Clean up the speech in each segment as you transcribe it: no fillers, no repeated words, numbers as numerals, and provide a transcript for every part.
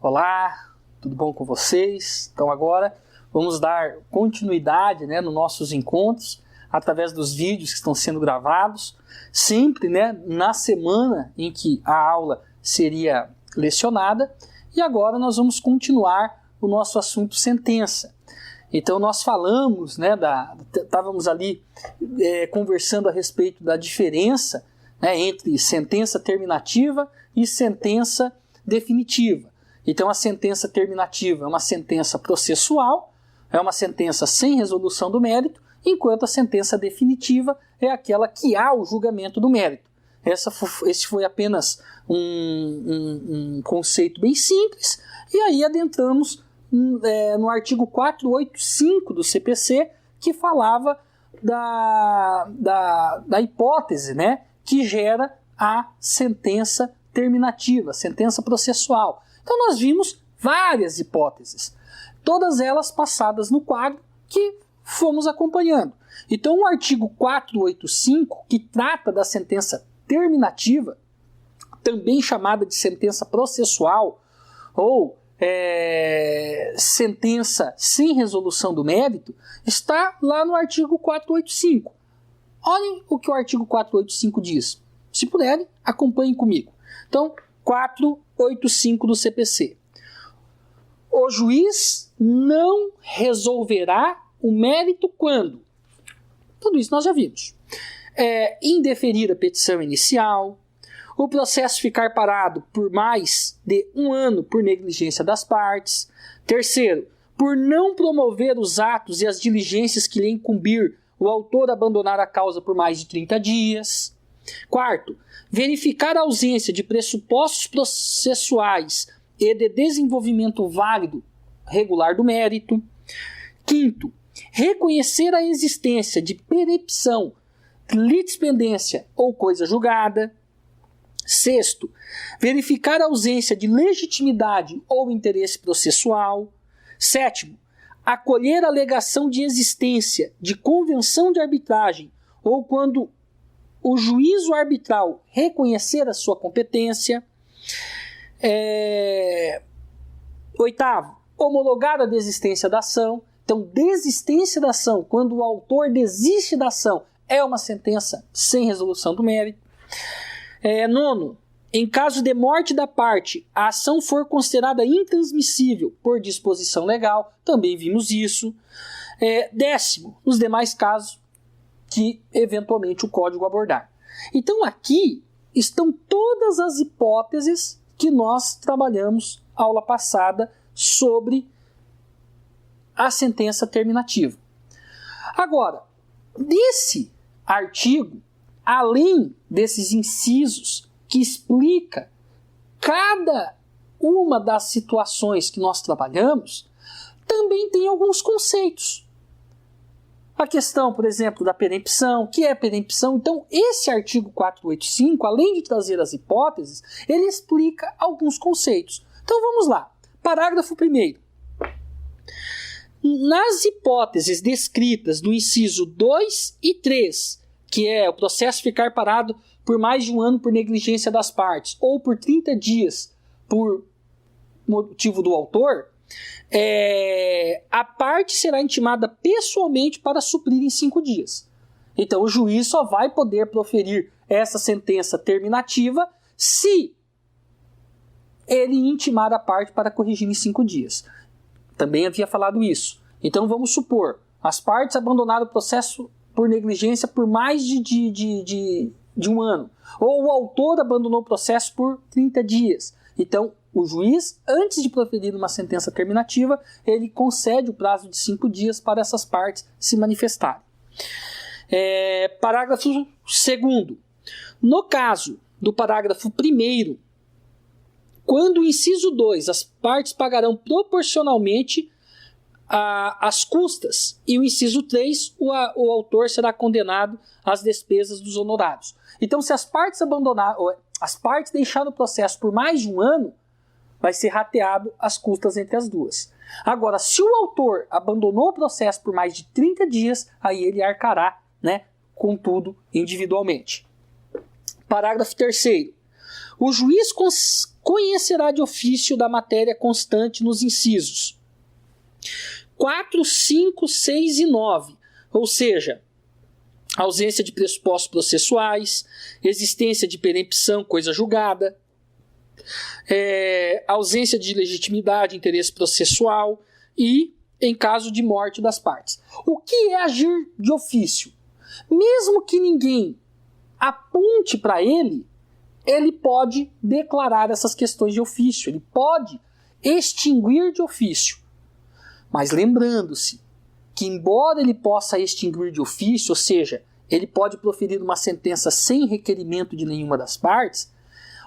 Olá, tudo bom com vocês? Então agora vamos dar continuidade, nos nossos encontros através dos vídeos que estão sendo gravados, sempre na semana em que a aula seria lecionada, e agora nós vamos continuar o nosso assunto sentença. Então nós falamos, estávamos ali conversando a respeito da diferença entre sentença terminativa e sentença definitiva. Então a sentença terminativa é uma sentença processual, é uma sentença sem resolução do mérito, enquanto a sentença definitiva é aquela que há o julgamento do mérito. Esse foi apenas um conceito bem simples, e aí adentramos no artigo 485 do CPC, que falava da hipótese que gera a sentença terminativa, sentença processual. Então nós vimos várias hipóteses, todas elas passadas no quadro que fomos acompanhando. Então o artigo 485, que trata da sentença terminativa, também chamada de sentença processual, ou sentença sem resolução do mérito, está lá no artigo 485. Olhem o que o artigo 485 diz. Se puderem, acompanhem comigo. Então, 485 do CPC. O juiz não resolverá o mérito quando? Tudo isso nós já vimos. Indeferir a petição inicial, o processo ficar parado por mais de 1 ano por negligência das partes. Terceiro, por não promover os atos e as diligências que lhe incumbir o autor abandonar a causa por mais de 30 dias. Quarto, verificar a ausência de pressupostos processuais e de desenvolvimento válido regular do mérito. Quinto, reconhecer a existência de perempção, litispendência ou coisa julgada. Sexto, verificar a ausência de legitimidade ou interesse processual. Sétimo, acolher a alegação de existência de convenção de arbitragem ou quando o juízo arbitral reconhecer a sua competência. Oitavo, homologar a desistência da ação. Então, desistência da ação, quando o autor desiste da ação, é uma sentença sem resolução do mérito. Nono, em caso de morte da parte, a ação for considerada intransmissível por disposição legal, também vimos isso. Décimo, nos demais casos que eventualmente o código abordar. Então aqui estão todas as hipóteses que nós trabalhamos aula passada sobre a sentença terminativa. Agora, nesse artigo, além desses incisos que explica cada uma das situações que nós trabalhamos, também tem alguns conceitos. A questão, por exemplo, da perempção, o que é perempção? Então, esse artigo 485, além de trazer as hipóteses, ele explica alguns conceitos. Então, vamos lá. Parágrafo 1º. Nas hipóteses descritas no inciso 2 e 3, que é o processo ficar parado por mais de 1 ano por negligência das partes, ou por 30 dias por motivo do autor, a parte será intimada pessoalmente para suprir em 5 dias. Então o juiz só vai poder proferir essa sentença terminativa se ele intimar a parte para corrigir em 5 dias. Também havia falado isso. Então vamos supor, as partes abandonaram o processo por negligência por mais de 1 ano. Ou o autor abandonou o processo por 30 dias. Então, o juiz, antes de proferir uma sentença terminativa, ele concede o prazo de 5 dias para essas partes se manifestarem. Parágrafo 2º. No caso do parágrafo 1º, quando o inciso 2, as partes pagarão proporcionalmente as custas, e o inciso 3, o autor será condenado às despesas dos honorários. Então, se as partes deixaram o processo por mais de 1 ano, vai ser rateado as custas entre as duas. Agora, se o autor abandonou o processo por mais de 30 dias, aí ele arcará, com tudo individualmente. Parágrafo 3º. O juiz conhecerá de ofício da matéria constante nos incisos 4, 5, 6 e 9, ou seja, ausência de pressupostos processuais, existência de perempção, coisa julgada, ausência de legitimidade, interesse processual e em caso de morte das partes. O que é agir de ofício? Mesmo que ninguém aponte para ele, ele pode declarar essas questões de ofício, ele pode extinguir de ofício. Mas lembrando-se que, embora ele possa extinguir de ofício, ou seja, ele pode proferir uma sentença sem requerimento de nenhuma das partes,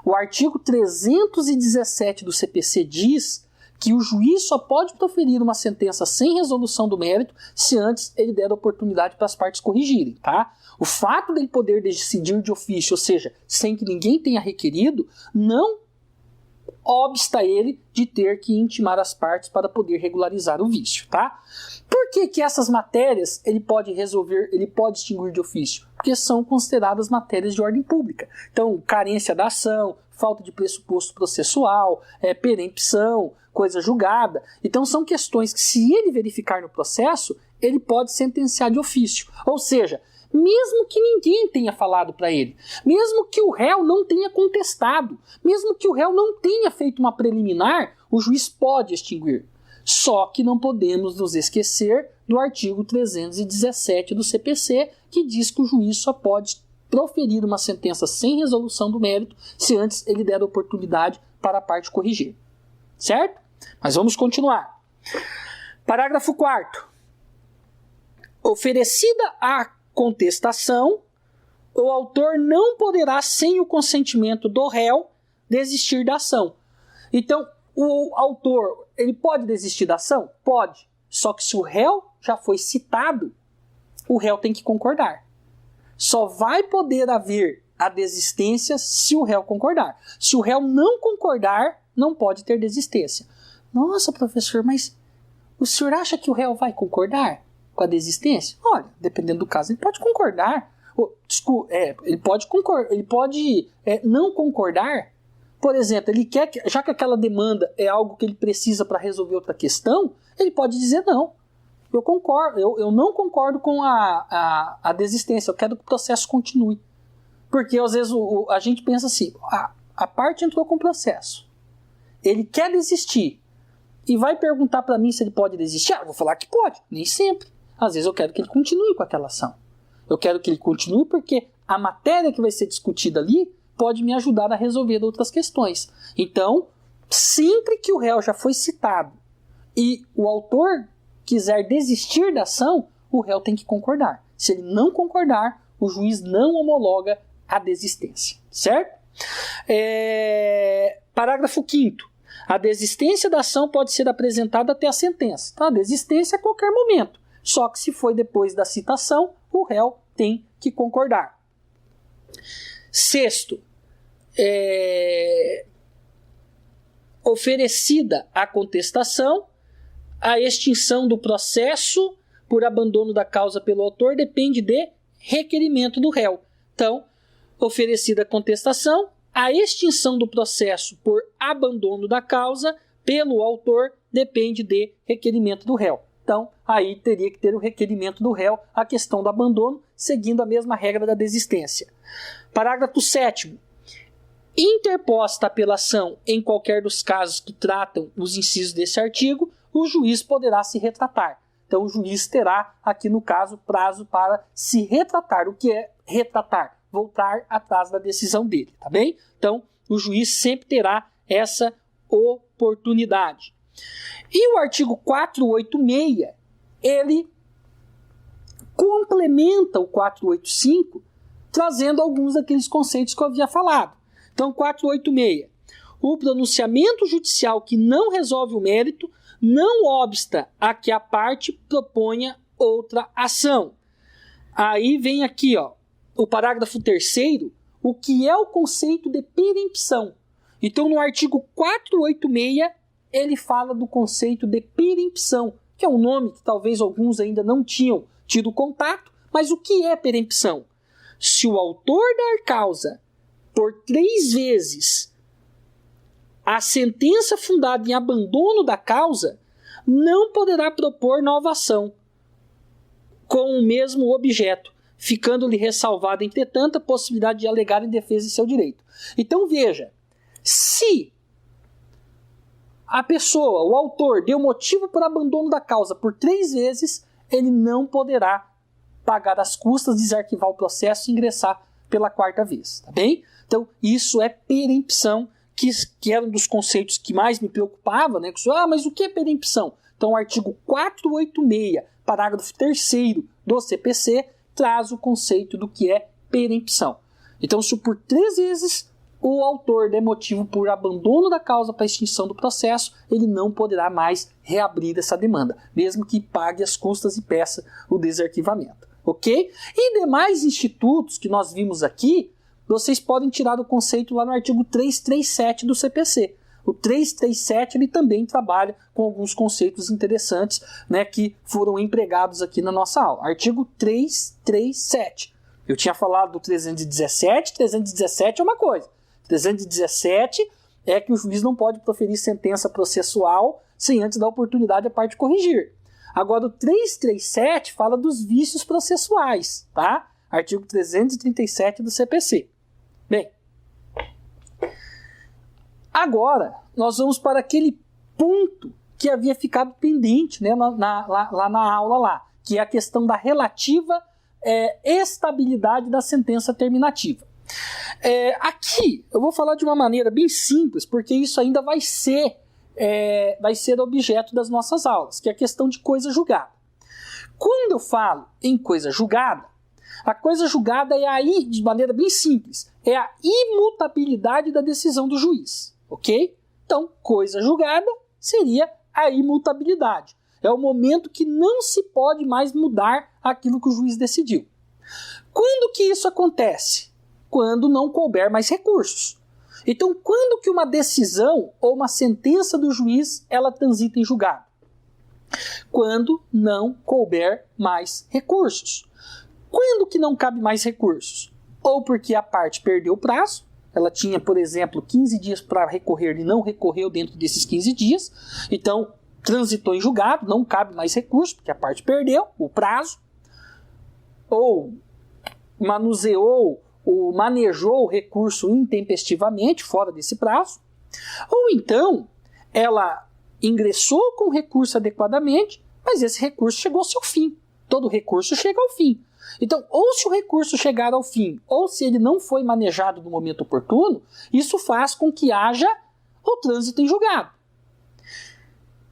o artigo 317 do CPC diz que o juiz só pode proferir uma sentença sem resolução do mérito se antes ele der a oportunidade para as partes corrigirem, tá? O fato dele poder decidir de ofício, ou seja, sem que ninguém tenha requerido, não obsta ele de ter que intimar as partes para poder regularizar o vício, tá? Por que essas matérias ele pode resolver, ele pode extinguir de ofício? Porque são consideradas matérias de ordem pública. Então, carência da ação, falta de pressuposto processual, perempção, coisa julgada. Então, são questões que, se ele verificar no processo, ele pode sentenciar de ofício. Ou seja, mesmo que ninguém tenha falado para ele, mesmo que o réu não tenha contestado, mesmo que o réu não tenha feito uma preliminar, o juiz pode extinguir. Só que não podemos nos esquecer do artigo 317 do CPC, que diz que o juiz só pode proferir uma sentença sem resolução do mérito se antes ele der a oportunidade para a parte corrigir. Certo? Mas vamos continuar. Parágrafo 4º. Oferecida a contestação, o autor não poderá, sem o consentimento do réu, desistir da ação. Então, o autor, ele pode desistir da ação? Pode. Só que se o réu já foi citado, o réu tem que concordar. Só vai poder haver a desistência se o réu concordar. Se o réu não concordar, não pode ter desistência. Nossa, professor, mas o senhor acha que o réu vai concordar com a desistência? Olha, dependendo do caso, ele pode concordar. Ele pode concordar, ele pode não concordar. Por exemplo, ele quer que, já que aquela demanda é algo que ele precisa para resolver outra questão, ele pode dizer não. Eu concordo, eu não concordo com a desistência, eu quero que o processo continue. Porque às vezes a gente pensa assim, a parte entrou com o processo, ele quer desistir e vai perguntar para mim se ele pode desistir. Eu vou falar que pode, nem sempre. Às vezes eu quero que ele continue com aquela ação. Eu quero que ele continue porque a matéria que vai ser discutida ali pode me ajudar a resolver outras questões. Então, sempre que o réu já foi citado e o autor quiser desistir da ação, o réu tem que concordar. Se ele não concordar, o juiz não homologa a desistência. Certo? Parágrafo 5º. A desistência da ação pode ser apresentada até a sentença. Então, a desistência é a qualquer momento. Só que se foi depois da citação, o réu tem que concordar. 6º. Oferecida a contestação, a extinção do processo por abandono da causa pelo autor depende de requerimento do réu. Então, oferecida a contestação, a extinção do processo por abandono da causa pelo autor depende de requerimento do réu. Então, aí teria que ter o requerimento do réu a questão do abandono, seguindo a mesma regra da desistência. Parágrafo 7º. Interposta a apelação em qualquer dos casos que tratam os incisos desse artigo, o juiz poderá se retratar. Então, o juiz terá, aqui no caso, prazo para se retratar. O que é retratar? Voltar atrás da decisão dele, tá bem? Então, o juiz sempre terá essa oportunidade. E o artigo 486, ele complementa o 485, trazendo alguns daqueles conceitos que eu havia falado. Então, 486. O pronunciamento judicial que não resolve o mérito não obsta a que a parte proponha outra ação. Aí vem aqui, o parágrafo 3º, o que é o conceito de perempção. Então, no artigo 486, ele fala do conceito de perempção, que é um nome que talvez alguns ainda não tinham tido contato, mas o que é perempção? Se o autor da causa, por 3 vezes, a sentença fundada em abandono da causa não poderá propor nova ação com o mesmo objeto, ficando-lhe ressalvada, entretanto, a possibilidade de alegar em defesa de seu direito. Então veja, se a pessoa, o autor, deu motivo para abandono da causa por 3 vezes, ele não poderá pagar as custas, desarquivar o processo e ingressar pela 4ª vez, tá bem? Então, isso é perempção, que era um dos conceitos que mais me preocupava, né? Mas o que é perempção? Então, o artigo 486, parágrafo 3º do CPC, traz o conceito do que é perempção. Então, se por 3 vezes o autor der motivo por abandono da causa para extinção do processo, ele não poderá mais reabrir essa demanda, mesmo que pague as custas e peça o desarquivamento. Ok? E demais institutos que nós vimos aqui, vocês podem tirar o conceito lá no artigo 337 do CPC. O 337 ele também trabalha com alguns conceitos interessantes, né, que foram empregados aqui na nossa aula. Artigo 337. Eu tinha falado do 317, 317 é uma coisa. 317 é que o juiz não pode proferir sentença processual sem antes dar oportunidade à parte corrigir. Agora, o 337 fala dos vícios processuais, tá? Artigo 337 do CPC. Bem, agora nós vamos para aquele ponto que havia ficado pendente, né, lá na aula, que é a questão da relativa estabilidade da sentença terminativa. Aqui eu vou falar de uma maneira bem simples, porque isso ainda vai ser objeto das nossas aulas, que é a questão de coisa julgada. Quando eu falo em coisa julgada, a coisa julgada é aí, de maneira bem simples, é a imutabilidade da decisão do juiz, ok? Então, coisa julgada seria a imutabilidade. É o momento que não se pode mais mudar aquilo que o juiz decidiu. Quando que isso acontece? Quando não couber mais recursos. Então, quando que uma decisão ou uma sentença do juiz ela transita em julgado? Quando não couber mais recursos. Quando que não cabe mais recursos? Ou porque a parte perdeu o prazo, ela tinha, por exemplo, 15 dias para recorrer e não recorreu dentro desses 15 dias, então transitou em julgado, não cabe mais recurso, porque a parte perdeu o prazo, ou manejou o recurso intempestivamente, fora desse prazo, ou então ela ingressou com o recurso adequadamente, mas esse recurso chegou ao seu fim. Todo recurso chega ao fim. Então, ou se o recurso chegar ao fim, ou se ele não foi manejado no momento oportuno, isso faz com que haja o trânsito em julgado.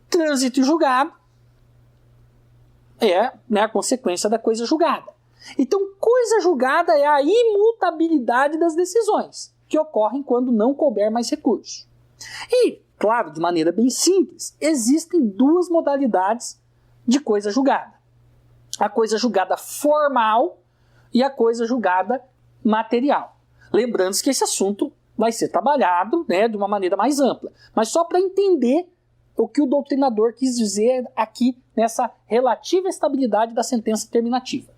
Trânsito em julgado é, né, a consequência da coisa julgada. Então, coisa julgada é a imutabilidade das decisões, que ocorrem quando não couber mais recurso. E, claro, de maneira bem simples, existem 2 modalidades de coisa julgada. A coisa julgada formal e a coisa julgada material. Lembrando que esse assunto vai ser trabalhado, né, de uma maneira mais ampla. Mas só para entender o que o doutrinador quis dizer aqui nessa relativa estabilidade da sentença terminativa.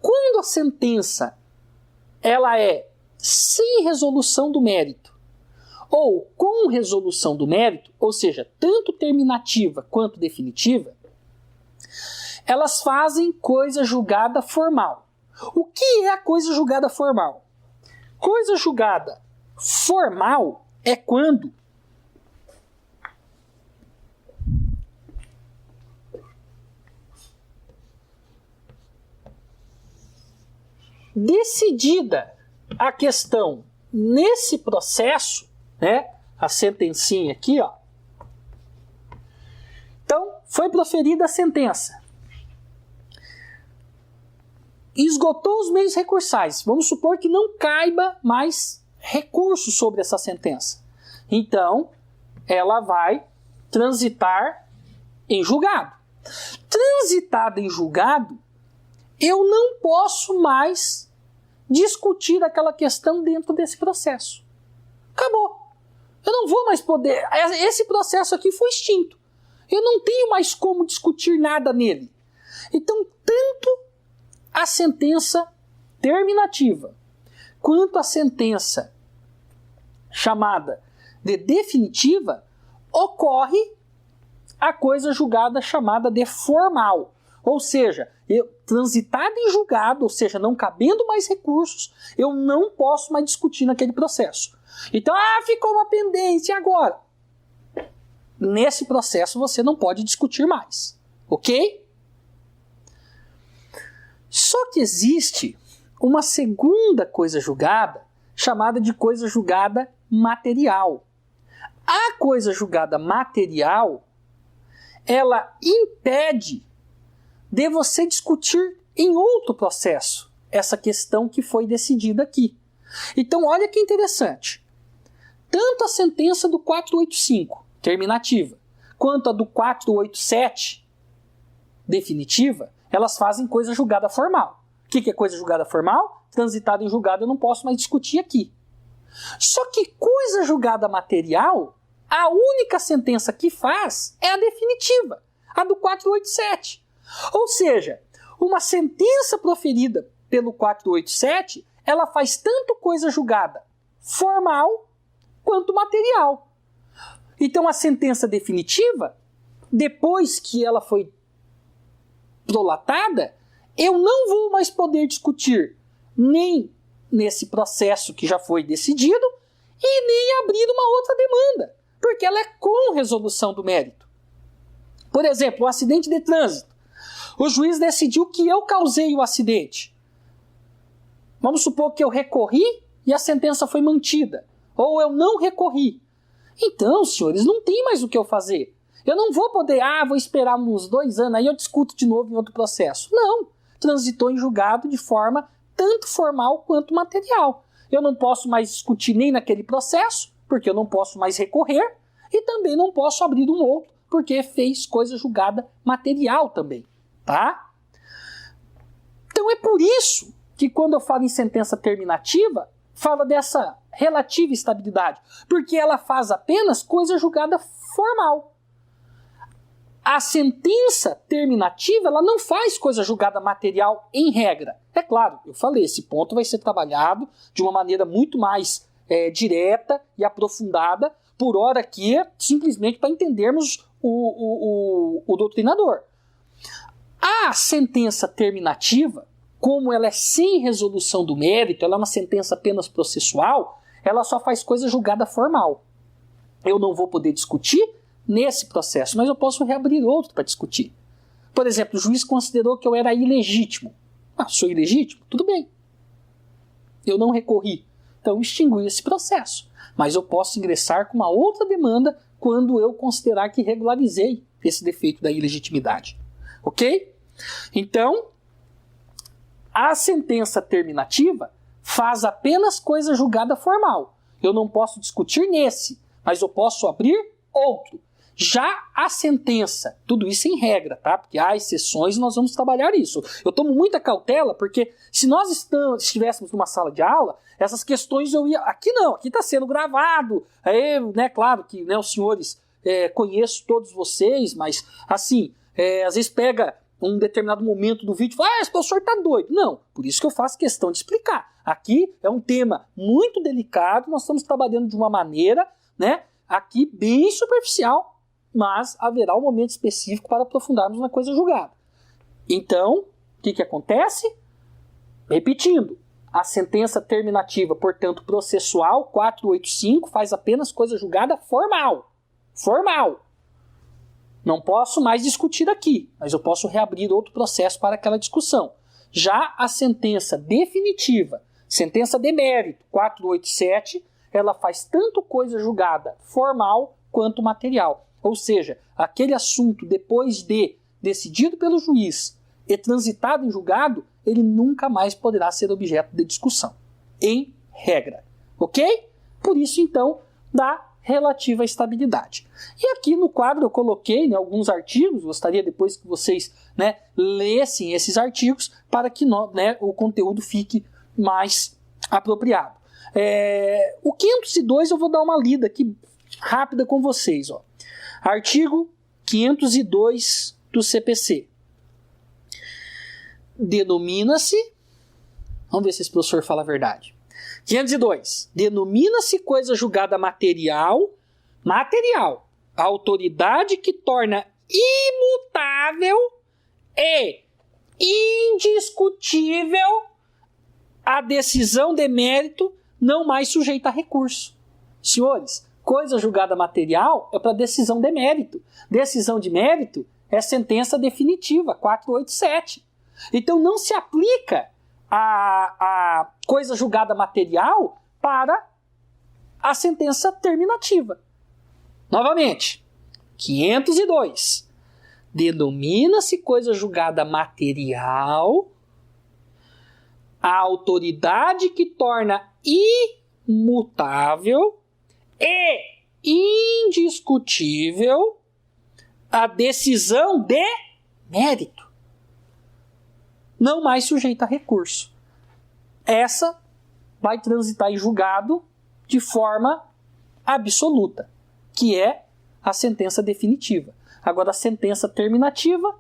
Quando a sentença ela é sem resolução do mérito ou com resolução do mérito, ou seja, tanto terminativa quanto definitiva, elas fazem coisa julgada formal. O que é a coisa julgada formal? Coisa julgada formal é quando decidida a questão nesse processo, né, a sentencinha aqui, ó. Então, foi proferida a sentença. Esgotou os meios recursais. Vamos supor que não caiba mais recurso sobre essa sentença. Então, ela vai transitar em julgado. Transitada em julgado, eu não posso mais discutir aquela questão dentro desse processo. Acabou. Eu não vou mais poder... Esse processo aqui foi extinto. Eu não tenho mais como discutir nada nele. Então, tanto a sentença terminativa quanto a sentença chamada de definitiva, ocorre a coisa julgada chamada de formal. Ou seja, transitada em julgado, ou seja, não cabendo mais recursos, eu não posso mais discutir naquele processo. Então, ficou uma pendência agora. Nesse processo você não pode discutir mais, ok? Só que existe uma segunda coisa julgada, chamada de coisa julgada material. A coisa julgada material, ela impede de você discutir em outro processo essa questão que foi decidida aqui. Então, olha que interessante. Tanto a sentença do 485, terminativa, quanto a do 487, definitiva, elas fazem coisa julgada formal. O que é coisa julgada formal? Transitada em julgado eu não posso mais discutir aqui. Só que coisa julgada material, a única sentença que faz é a definitiva, a do 487. Ou seja, uma sentença proferida pelo 487, ela faz tanto coisa julgada formal quanto material. Então a sentença definitiva, depois que ela foi prolatada, eu não vou mais poder discutir nem nesse processo que já foi decidido e nem abrir uma outra demanda, porque ela é com resolução do mérito. Por exemplo, o acidente de trânsito. O juiz decidiu que eu causei o acidente. Vamos supor que eu recorri e a sentença foi mantida. Ou eu não recorri. Então, senhores, não tem mais o que eu fazer. Eu não vou poder, vou esperar uns 2 anos, aí eu discuto de novo em outro processo. Não. Transitou em julgado de forma tanto formal quanto material. Eu não posso mais discutir nem naquele processo, porque eu não posso mais recorrer, e também não posso abrir um outro, porque fez coisa julgada material também. Tá? Então é por isso que quando eu falo em sentença terminativa, fala dessa relativa estabilidade, porque ela faz apenas coisa julgada formal. A sentença terminativa, ela não faz coisa julgada material em regra. É claro, eu falei, esse ponto vai ser trabalhado de uma maneira muito mais direta e aprofundada, por hora aqui, simplesmente para entendermos o doutrinador. A sentença terminativa, como ela é sem resolução do mérito, ela é uma sentença apenas processual, ela só faz coisa julgada formal. Eu não vou poder discutir nesse processo, mas eu posso reabrir outro para discutir. Por exemplo, o juiz considerou que eu era ilegítimo. Sou ilegítimo? Tudo bem. Eu não recorri. Então, extingui esse processo. Mas eu posso ingressar com uma outra demanda quando eu considerar que regularizei esse defeito da ilegitimidade. Ok? Então, a sentença terminativa faz apenas coisa julgada formal. Eu não posso discutir nesse, mas eu posso abrir outro. Já a sentença, tudo isso em regra, tá? Porque há exceções e nós vamos trabalhar isso. Eu tomo muita cautela porque se nós estivéssemos numa sala de aula, essas questões eu ia... Aqui não, aqui está sendo gravado. Aí, né, claro que os senhores, conheço todos vocês, mas assim, às vezes pega um determinado momento do vídeo e fala, esse professor está doido. Não, por isso que eu faço questão de explicar. Aqui é um tema muito delicado, nós estamos trabalhando de uma maneira, né, aqui bem superficial, mas haverá um momento específico para aprofundarmos na coisa julgada. Então, o que acontece? Repetindo, a sentença terminativa, portanto, processual, 485, faz apenas coisa julgada formal. Formal. Não posso mais discutir aqui, mas eu posso reabrir outro processo para aquela discussão. Já a sentença definitiva, sentença de mérito, 487, ela faz tanto coisa julgada formal quanto material. Ou seja, aquele assunto, depois de decidido pelo juiz e transitado em julgado, ele nunca mais poderá ser objeto de discussão, em regra. Ok? Por isso, então, da relativa estabilidade. E aqui no quadro eu coloquei alguns artigos, gostaria depois que vocês lessem esses artigos para que o conteúdo fique mais apropriado. O 502 eu vou dar uma lida aqui rápida com vocês. Artigo 502 do CPC. Denomina-se, vamos ver se esse professor fala a verdade, 502. Denomina-se coisa julgada material a autoridade que torna imutável e indiscutível a decisão de mérito não mais sujeita a recurso. Senhores, coisa julgada material é para decisão de mérito. Decisão de mérito é sentença definitiva, 487. Então não se aplica a coisa julgada material para a sentença terminativa. Novamente, 502. Denomina-se coisa julgada material a autoridade que torna imutável e indiscutível a decisão de mérito, não mais sujeita a recurso. Essa vai transitar em julgado de forma absoluta, que é a sentença definitiva. Agora, a sentença terminativa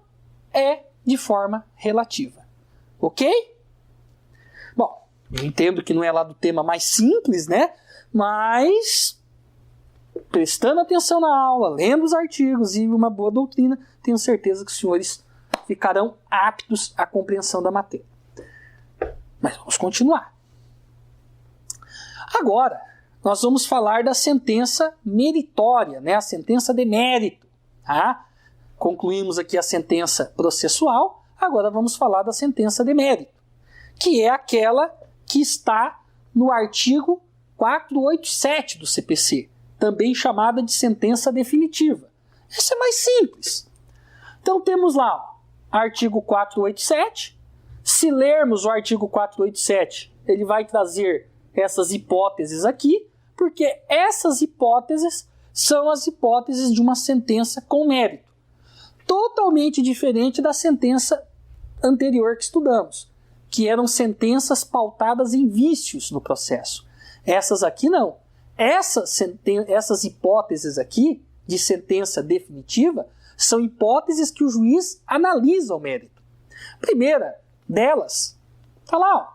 é de forma relativa. Ok? Bom, eu entendo que não é lá do tema mais simples, né? Mas, prestando atenção na aula, lendo os artigos e uma boa doutrina, tenho certeza que os senhores ficarão aptos à compreensão da matéria. Mas vamos continuar. Agora, nós vamos falar da sentença meritória, né? A sentença de mérito. Tá? Concluímos aqui a sentença processual, agora vamos falar da sentença de mérito, que é aquela que está no artigo 487 do CPC, também chamada de sentença definitiva. Essa é mais simples. Então temos lá o artigo 487. Se lermos o artigo 487, ele vai trazer essas hipóteses aqui, porque essas hipóteses são as hipóteses de uma sentença com mérito, totalmente diferente da sentença anterior que estudamos, que eram sentenças pautadas em vícios no processo. Essas aqui não. Essas hipóteses aqui de sentença definitiva são hipóteses que o juiz analisa o mérito. Primeira delas, está lá, ó,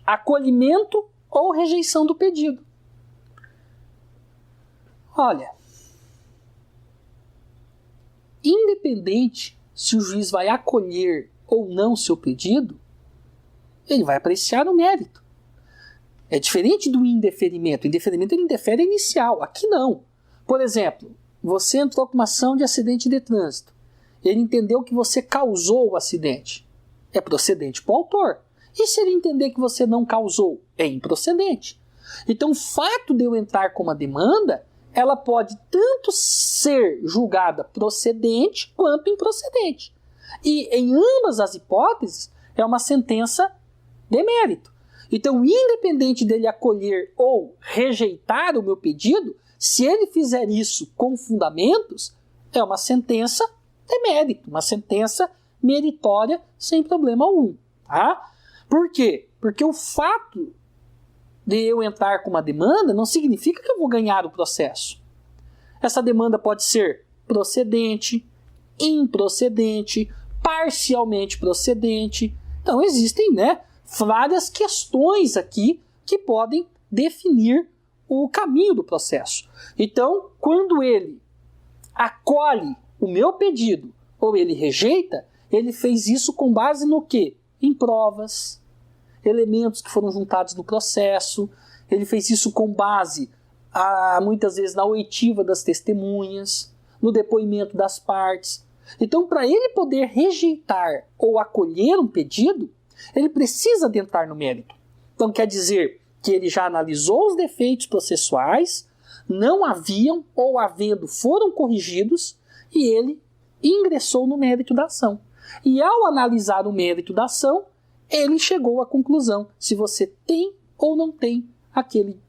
acolhimento ou rejeição do pedido. Olha, independente se o juiz vai acolher ou não o seu pedido, ele vai apreciar o mérito. É diferente do indeferimento. O indeferimento ele indefere a inicial. Aqui não. Por exemplo, você entrou com uma ação de acidente de trânsito. Ele entendeu que você causou o acidente. É procedente para o autor. E se ele entender que você não causou? É improcedente. Então, o fato de eu entrar com uma demanda, ela pode tanto ser julgada procedente quanto improcedente. E em ambas as hipóteses, é uma sentença de mérito. Então, independente dele acolher ou rejeitar o meu pedido, se ele fizer isso com fundamentos, é uma sentença de mérito, uma sentença meritória sem problema algum. Tá? Por quê? Porque o fato de eu entrar com uma demanda não significa que eu vou ganhar o processo. Essa demanda pode ser procedente, improcedente, parcialmente procedente. Então existem, né, várias questões aqui que podem definir o caminho do processo. Então, quando ele acolhe o meu pedido ou ele rejeita, ele fez isso com base no quê? Em provas, elementos que foram juntados no processo. Ele fez isso com base, muitas vezes, na oitiva das testemunhas, no depoimento das partes. Então, para ele poder rejeitar ou acolher um pedido, ele precisa adentrar no mérito. Então, quer dizer que ele já analisou os defeitos processuais, não haviam ou havendo foram corrigidos, e ele ingressou no mérito da ação. E ao analisar o mérito da ação, ele chegou à conclusão se você tem ou não tem aquele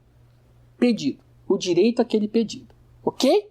pedido, o direito àquele pedido. Ok?